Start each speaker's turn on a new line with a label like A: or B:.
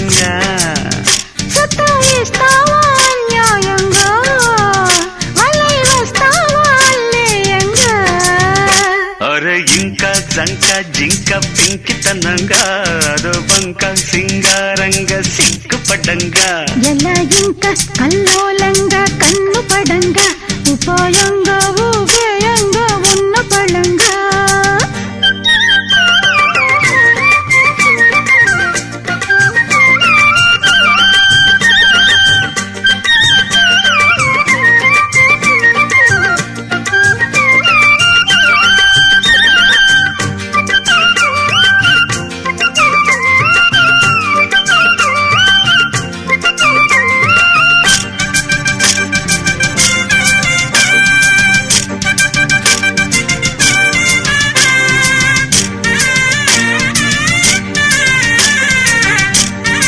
A: పడంగా
B: సతాయిస్తావా అన్యాయంగా మళ్ళీ వస్తావా అల్లేయంగా
A: అరే ఇంకా జంక జింక పింకితనంగా అదో బంక సింగారంగా సిగ్గుపడంగా
B: ఎలా ఇంకా